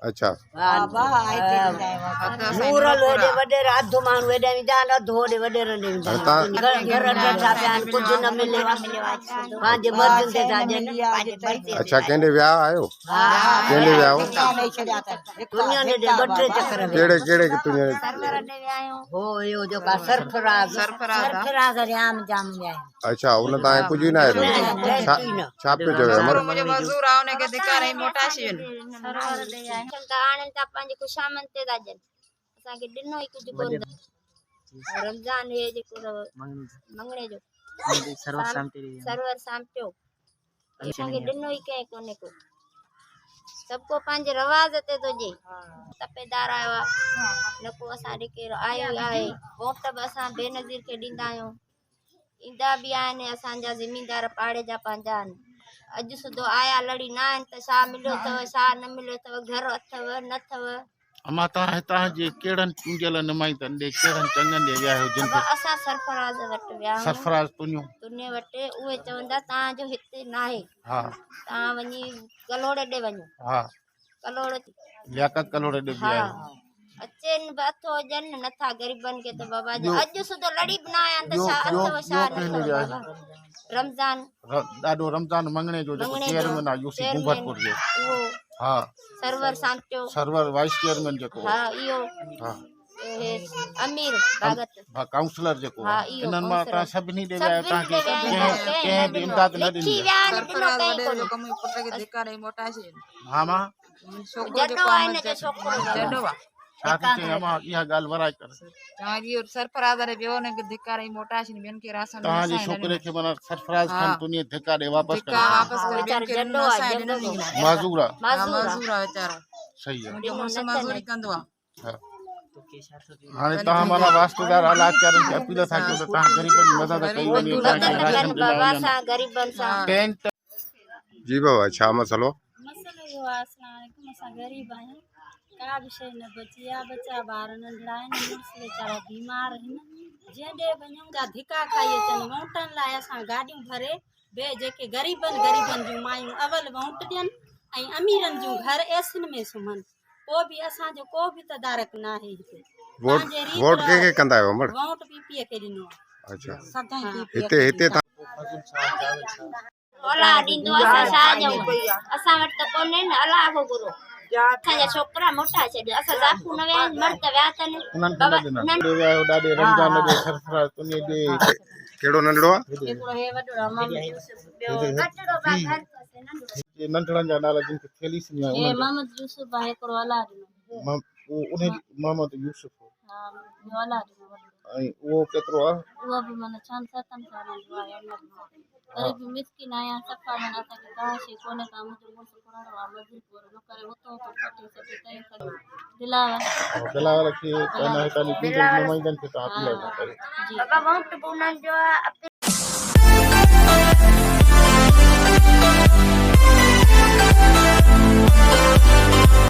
अच्छा नूरल वेडे वडे अधु माण्हू वेडे जान अधु होॾे वॾे रंडे घर वेठा पिया आहिनि कुझु न मिले पंहिंजे मर्ज़ियुनि ते था ॾियनि अच्छा कंहिंजे वियाह आयो कंहिंजे वियाह दुनिया ने ॿ टे चकर कहिड़े कहिड़े तुंहिंजे हो इहो जेका सरफराज़ राम जाम अच्छा उन तां कुझु न आहे छा पियो चवे अमर मजदूर आहे उनखे धिकार ऐं मोटाए छॾनि आनंद था पंहिंजे ख़ुशामद ते था ॾियनि असांखे ॾिनो ई कुझु कोन रमज़ान हे जेको मंगणे जो सरवर साम्पियो असांखे ॾिनो ई कंहिं कोन्हे को सभु को पंहिंजे रवाज़ ते थो ॾिए तपेदार आयो आहे न को असां ॾे केरु आयो आहे वोट बि असां बेनज़ीर खे ॾींदा आहियूं ईंदा बि आहिनि असांजा ज़मीनदार पाड़े जा पंहिंजा आहिनि अॼु सुधो आया लड़ी न आहिनि त छा मिलियो अथव छा न मिलियो अथव घर अथव न अथव अमा तव्हां हितां जे कहिड़नि चूंडियल नुमाइंदनि ॾे कहिड़नि चङनि ॾे विया आहियो जिन असां सरफराज़ वटि विया आहियूं सरफराज़ तुने वटि उहे चवंदा तव्हांजो हिते न आहे हा तव्हां वञी कलोड़े ॾे वञो हा कलोड़ लियाकत कलोड़े ॾे विया आहियो अचनि बि अथो हुजनि नथा ग़रीबनि खे त बाबा जी अॼु सुधो लड़ी बि न आया आहिनि त छा अथव छा न अथव रमज़ान ॾाढो रमज़ान मंगणे जो जेको चेयरमैन आहे यूसी गुंबरपुर जो हा सरवर सांपियो सरवर वाइस चेयरमैन जेको हा इहो हा अमीर भगत हा काउंसलर जेको हा इहो इन्हनि मां तव्हां सभिनी ॾे विया आहियो तव्हांखे कंहिं बि इमदाद न ॾिनी सरफराज़ वॾे जो कम पुट खे धिकार ऐं मोटाए छॾनि हा मां छोकिरो जेको आहे जॾो आहे छा थी चई अमा इहा ॻाल्हि वराए कर तव्हांजी सरफराज़ रे वियो हुनखे धिकार ऐं मोटाए छॾनि ॿियनि खे रासन तव्हांजे छोकिरे खे माना सरफराज़ खान तुनी धिका ॾे वापसि करे माज़ूर आहे मज़दूर आहे वीचारो सही आहे मुंहिंजो मुड़ुसु मज़दूरी कंदो आहे हाणे तव्हां माना वास्तेदार हालाचारनि खे अपील था कयो त तव्हां ग़रीबनि जी मदद कई वञे जी बाबा छा मसलो मसलो इहो आहे अस्सलाम असां ग़रीब आहियूं का बि शइ न बची आहे बचा ॿार नंढड़ा आहिनि मुड़ुसु वीचारा बीमार आहिनि जंहिं ॾे वञूं था धिका खाई अचनि वोटनि लाइ असां गाॾियूं भरे ॿिए जेके ग़रीबनि जूं मायूं अवल वोट ॾियनि ऐं अमीरनि जूं घर एसियुनि में सुम्हनि को बि असांजो को बि तदारक न आहे हिते वोट कंहिंखे कंदा आहियो अमर वोट पीपीअ खे ॾिनो अच्छा आहे हिते हिते औलाद ॾींदो असां छा ॾियूं असां वटि त कोन्हे न अलाह को गुरू असांजा छोकिरा मोटा छॾियो असां ज़ाकू न विया आहिनि मर्द विया अथनि ॾाढे रमज़ान ॾे सरफराज़ तुनी ॾे कहिड़ो नंढड़ो आहे हिकिड़ो हे वॾो ॿियो नंढड़ो बा घर अथसि नंढड़ो ये नंढड़नि जा नाला जिन खे थेलीस में हे मोहम्मद यूसुफ आहे हिकिड़ो औलाद उन मोहम्मद यूसुफ हा ॿियो औलाद ऐं उहो केतिरो आहे उहो बि माना 6-7 सालनि जो आहे गरीब मिस्किन आहियां सफ़ा माना असांखे का शइ कोन्हे का मुंहिंजो मुड़ुसु पुराणो आहे मज़दूर पूरो न करे हुतो पटी सटी तई बिलावल खे नुमाइंदनि खे तव्हां अपील था कयो बाबा वोट बि उन्हनि जो आहे